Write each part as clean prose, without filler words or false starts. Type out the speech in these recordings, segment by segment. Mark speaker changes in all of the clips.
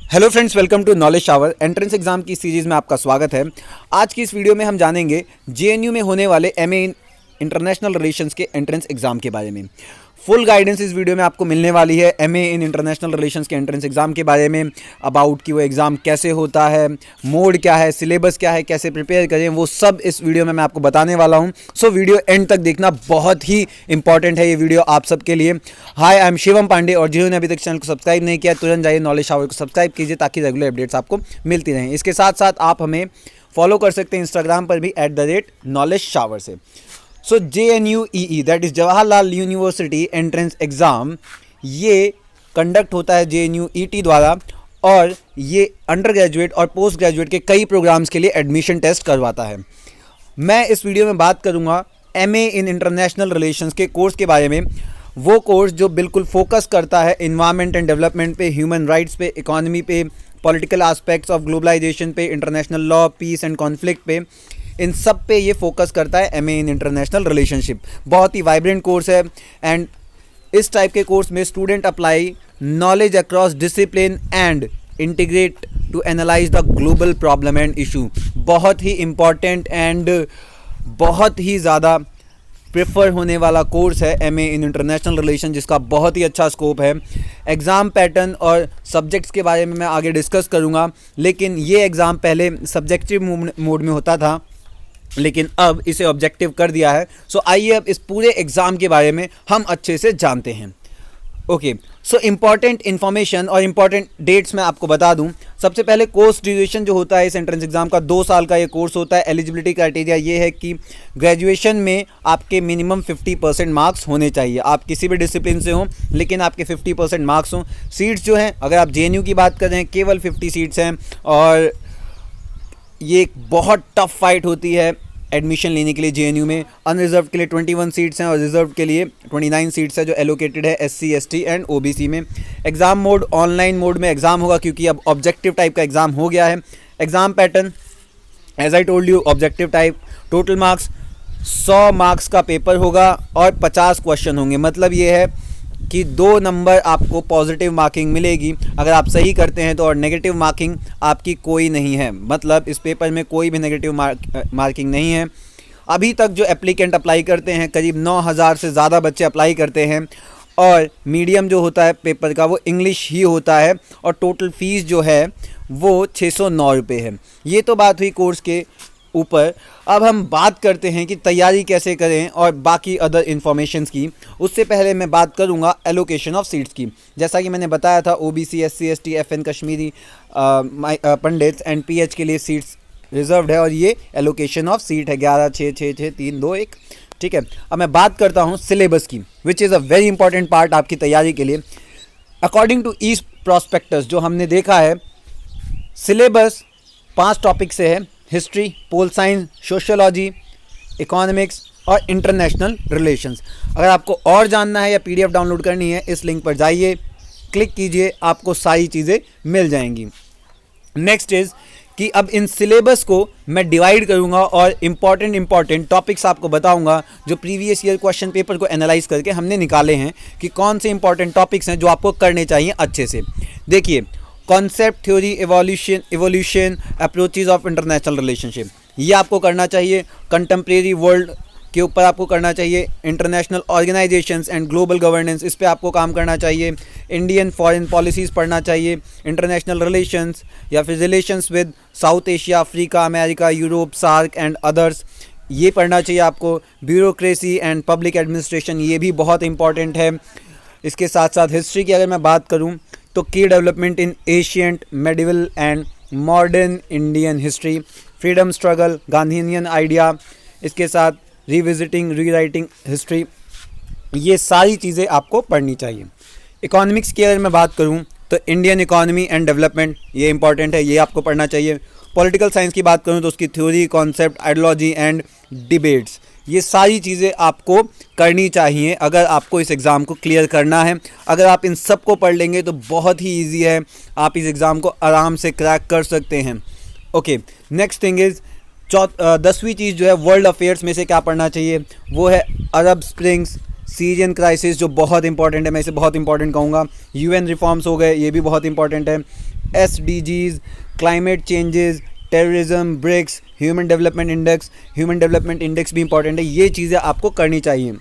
Speaker 1: Hello friends, welcome to knowledge shower. Entrance exam की series में आपका स्वागत है। आज की इस वीडियो में हम जानेंगे जेएनयू में होने वाले एमए इन इंटरनेशनल रिलेशंस के एंट्रेंस एग्जाम के बारे में। फुल गाइडेंस इस वीडियो में आपको मिलने वाली है एमए इन इंटरनेशनल रिलेशंस के एंट्रेंस एग्जाम के बारे में, अबाउट कि वो एग्ज़ाम कैसे होता है, मोड क्या है, सिलेबस क्या है, कैसे प्रिपेयर करें, वो सब इस वीडियो में मैं आपको बताने वाला हूं। सो वीडियो एंड तक देखना, बहुत ही इंपॉर्टेंट है ये वीडियो आप सबके लिए। हाय, आई एम शिवम पांडे, और जिन्होंने अभी तक चैनल को सब्सक्राइब नहीं किया तुरंत जाइए नॉलेज शावर को सब्सक्राइब कीजिए ताकि रेगुलर अपडेट्स आपको मिलती रहें। इसके साथ साथ आप हमें फॉलो कर सकते हैं इंस्टाग्राम पर भी @knowledge shower से। सो JNUEE, that is Jawaharlal university entrance exam, ये कंडक्ट होता है JNUET द्वारा, और ये अंडर ग्रेजुएट और पोस्ट ग्रेजुएट के कई प्रोग्राम्स के लिए एडमिशन टेस्ट करवाता है। मैं इस वीडियो में बात करूंगा MA इन इंटरनेशनल रिलेशंस के कोर्स के बारे में। वो कोर्स जो बिल्कुल फोकस करता है इन्वायरमेंट एंड डेवलपमेंट पे, ह्यूमन राइट्स पे, इकोनॉमी पे, पॉलिटिकल एस्पेक्ट्स ऑफ ग्लोबलाइजेशन पे, international law, peace and conflict पे, इन सब पे ये फोकस करता है MA इन इंटरनेशनल रिलेशनशिप। बहुत ही वाइब्रेंट कोर्स है, एंड इस टाइप के कोर्स में student apply knowledge across discipline and integrate to analyse the global problem and issue. बहुत ही इम्पॉर्टेंट एंड बहुत ही ज़्यादा प्रेफर होने वाला कोर्स है MA इन इंटरनेशनल रिलेशन, जिसका बहुत ही अच्छा स्कोप है। एग्ज़ाम पैटर्न और सब्जेक्ट्स के बारे में मैं आगे डिस्कस करूँगा, लेकिन ये एग्ज़ाम पहले सब्जेक्टिव मोड में होता था, लेकिन अब इसे ऑब्जेक्टिव कर दिया है। सो आइए अब इस पूरे एग्ज़ाम के बारे में हम अच्छे से जानते हैं। ओके, सो इम्पॉर्टेंट इन्फॉर्मेशन और इम्पॉर्टेंट डेट्स मैं आपको बता दूं। सबसे पहले कोर्स ड्यूरेशन जो होता है इस एंट्रेंस एग्जाम का, 2 साल का ये कोर्स होता है। एलिजिबिलिटी क्राइटेरिया ये है कि ग्रेजुएशन में आपके मिनिमम 50% मार्क्स होने चाहिए। आप किसी भी डिसिप्लिन से हों, लेकिन आपके 50% मार्क्स हों। सीट्स जो हैं, अगर आप JNU की बात करें, केवल 50 सीट्स हैं, और ये एक बहुत टफ फाइट होती है एडमिशन लेने के लिए JNU में। अनरिजर्व के लिए 21 सीट्स हैं और रिजर्व के लिए 29 सीट्स है जो एलोकेटेड है SC ST एंड OBC में। एग्ज़ाम मोड ऑनलाइन मोड में एग्ज़ाम होगा, क्योंकि अब ऑब्जेक्टिव टाइप का एग्ज़ाम हो गया है। Exam pattern as I told you, objective type. Total marks 100 marks का पेपर होगा और 50 क्वेश्चन होंगे। मतलब ये है कि 2 नंबर आपको पॉजिटिव मार्किंग मिलेगी अगर आप सही करते हैं तो, और नेगेटिव मार्किंग आपकी कोई नहीं है। मतलब इस पेपर में कोई भी नेगेटिव मार्किंग नहीं है। अभी तक जो एप्लीकेंट अप्लाई करते हैं, करीब 9000 से ज़्यादा बच्चे अप्लाई करते हैं, और मीडियम जो होता है पेपर का वो इंग्लिश ही होता है, और टोटल फ़ीस जो है वो 609 रुपये है। ये तो बात हुई कोर्स के ऊपर। अब हम बात करते हैं कि तैयारी कैसे करें और बाकी अदर इन्फॉर्मेशंस की। उससे पहले मैं बात करूंगा एलोकेशन ऑफ सीट्स की। जैसा कि मैंने बताया था, OBC SC ST FN Kashmiri pandits and PH के लिए सीट्स रिजर्व्ड है, और ये एलोकेशन ऑफ सीट है 11 6 6 6 3 2 1। ठीक है, अब मैं बात करता हूँ सिलेबस की, which is a very important part आपकी तैयारी के लिए। अकॉर्डिंग टू ईस्ट प्रॉस्पेक्टस जो हमने देखा है, सिलेबस 5 टॉपिक से है: history, pol science, sociology, economics और इंटरनेशनल रिलेशंस। अगर आपको और जानना है या PDF डाउनलोड करनी है, इस लिंक पर जाइए, क्लिक कीजिए, आपको सारी चीज़ें मिल जाएंगी। नेक्स्ट इज़ कि अब इन सिलेबस को मैं डिवाइड करूंगा और इम्पॉर्टेंट टॉपिक्स आपको बताऊंगा जो प्रीवियस ईयर क्वेश्चन पेपर को एनालाइज करके हमने निकाले हैं, कि कौन से इंपॉर्टेंट टॉपिक्स हैं जो आपको करने चाहिए अच्छे से। देखिए, concept, theory, evolution, approaches of international relationship, ये आपको करना चाहिए। कंटेम्प्रेरी वर्ल्ड के ऊपर आपको करना चाहिए। International organisations and global governance, इस पे आपको काम करना चाहिए। इंडियन फॉरेन पॉलिसीज़ पढ़ना चाहिए। इंटरनेशनल रिलेशंस या फिर relations with South Asia, Africa, America, Europe, SAARC and others, ये पढ़ना चाहिए आपको। ब्यूरोक्रेसी एंड पब्लिक एडमिनिस्ट्रेशन, ये भी बहुत इंपॉर्टेंट है। इसके साथ साथ हिस्ट्री की अगर मैं बात करूँ तो की development in ancient, medieval and modern Indian history, freedom struggle, Gandhian idea, इसके साथ रिविजिटिंग, रीराइटिंग हिस्ट्री, ये सारी चीज़ें आपको पढ़नी चाहिए। इकोनॉमिक्स की अगर मैं बात करूं तो इंडियन इकोनॉमी एंड डेवलपमेंट, ये इंपॉर्टेंट है, ये आपको पढ़ना चाहिए। पॉलिटिकल साइंस की बात करूं तो उसकी theory, concept, ideology and debates, ये सारी चीज़ें आपको करनी चाहिए अगर आपको इस एग्ज़ाम को क्लियर करना है। अगर आप इन सब को पढ़ लेंगे तो बहुत ही ईजी है, आप इस एग्ज़ाम को आराम से क्रैक कर सकते हैं। ओके, नेक्स्ट थिंग इज़ 10वीं चीज़ जो है वर्ल्ड अफेयर्स में से क्या पढ़ना चाहिए, वो है अरब स्प्रिंग्स, सीरियन क्राइसिस जो बहुत इंपॉर्टेंट है, मैं इसे बहुत इंपॉर्टेंट कहूँगा। यूएन रिफॉर्म्स हो गए, ये भी बहुत इंपॉर्टेंट है। SDGs, climate changes, terrorism, BRICS, human development index भी इंपॉर्टेंट है। ये चीज़ें आपको करनी चाहिए।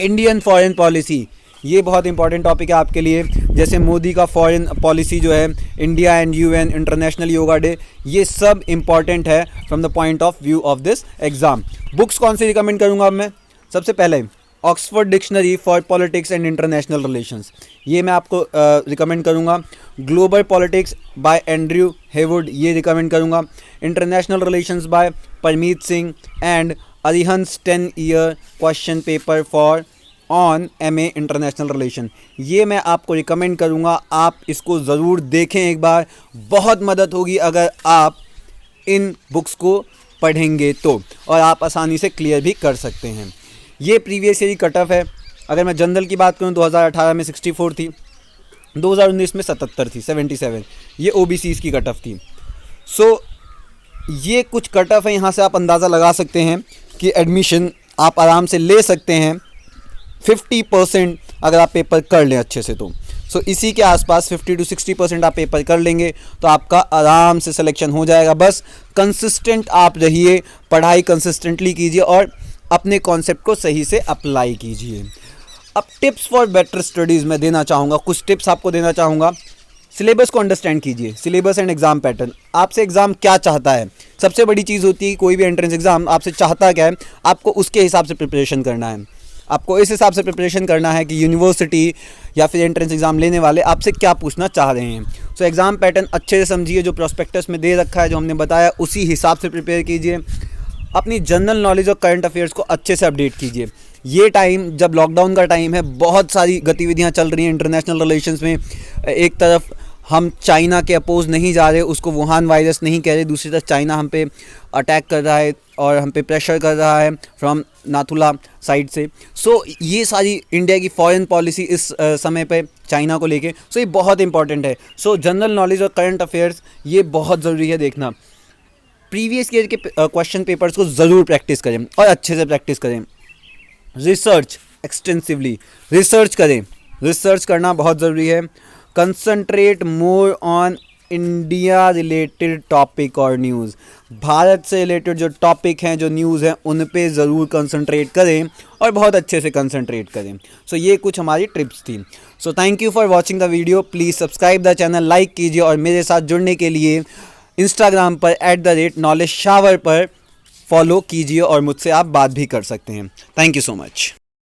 Speaker 1: इंडियन फॉरेन पॉलिसी, ये बहुत इंपॉर्टेंट टॉपिक है आपके लिए। जैसे मोदी का फॉरेन पॉलिसी जो है, India and UN, international yoga day, ये सब इंपॉर्टेंट है from the point of view of this exam. Books कौन सी रिकमेंड करूँगा अब मैं? सबसे पहले Oxford dictionary for politics and international relations, ये मैं आपको रिकमेंड करूँगा। Global politics by Andrew Heywood, ये रिकमेंड करूँगा। International relations by Parmeet Singh and Arihant 10-year question paper for on MA international relation, ये मैं आपको रिकमेंड करूँगा। आप इसको ज़रूर देखें एक बार, बहुत मदद होगी अगर आप इन बुक्स को पढ़ेंगे तो, और आप आसानी से क्लियर भी कर सकते हैं। ये प्रीवियस ईयर कट ऑफ है। अगर मैं जनरल की बात करूँ 2018 में 64 थी, 2019 में 77 थी, 77। ये OBCs की कट ऑफ थी। सो ये कुछ कट ऑफ है, यहाँ से आप अंदाज़ा लगा सकते हैं कि एडमिशन आप आराम से ले सकते हैं 50% अगर आप पेपर कर लें अच्छे से तो। सो इसी के आसपास 50 to 60% आप पेपर कर लेंगे तो आपका आराम से सिलेक्शन हो जाएगा। बस कंसिस्टेंट आप रहिए, पढ़ाई कंसिस्टेंटली कीजिए और अपने कॉन्सेप्ट को सही से अप्लाई कीजिए। अब टिप्स फॉर बेटर स्टडीज़ मैं देना चाहूँगा, कुछ टिप्स आपको देना चाहूँगा। सिलेबस को अंडरस्टैंड कीजिए, सिलेबस एंड एग्जाम पैटर्न। आपसे एग्जाम क्या चाहता है, सबसे बड़ी चीज़ होती है कि कोई भी एंट्रेंस एग्जाम आपसे चाहता क्या है, आपको उसके हिसाब से प्रिपरेशन करना है। आपको इस हिसाब से प्रिपरेशन करना है कि यूनिवर्सिटी या फिर एंट्रेंस एग्जाम लेने वाले आपसे क्या पूछना चाह रहे हैं। सो एग्ज़ाम पैटर्न अच्छे से समझिए, जो प्रोस्पेक्टस में दे रखा है, जो हमने बताया, उसी हिसाब से प्रिपेयर कीजिए। अपनी जनरल नॉलेज और करंट अफेयर्स को अच्छे से अपडेट कीजिए। ये टाइम जब लॉकडाउन का टाइम है, बहुत सारी गतिविधियां चल रही हैं इंटरनेशनल रिलेशंस में। एक तरफ हम चाइना के अपोज नहीं जा रहे, उसको वुहान वायरस नहीं कह रहे, दूसरी तरफ चाइना हम पे अटैक कर रहा है और हम पे प्रेशर कर रहा है फ्रॉम नाथुला साइड से। सो ये सारी इंडिया की फॉरेन पॉलिसी इस समय पे चाइना को लेके, सो ये बहुत इंपॉर्टेंट है। सो जनरल नॉलेज और करंट अफेयर्स ये बहुत ज़रूरी है देखना। प्रीवियस ईयर के क्वेश्चन पेपर्स को ज़रूर प्रैक्टिस करें और अच्छे से प्रैक्टिस करें। रिसर्च एक्सटेंसिवली, रिसर्च करें, रिसर्च करना बहुत ज़रूरी है। Concentrate more on India related topic और न्यूज़, भारत से रिलेटेड जो टॉपिक हैं, जो न्यूज़ हैं, उन पे ज़रूर कंसंट्रेट करें और बहुत अच्छे से कंसंट्रेट करें। सो ये कुछ हमारी टिप्स थी। So thank you for watching the video. Please subscribe the channel, like कीजिए और मेरे साथ जुड़ने के लिए इंस्टाग्राम पर @knowledge shower पर फॉलो कीजिए और मुझसे आप बात भी कर सकते हैं। Thank you so much.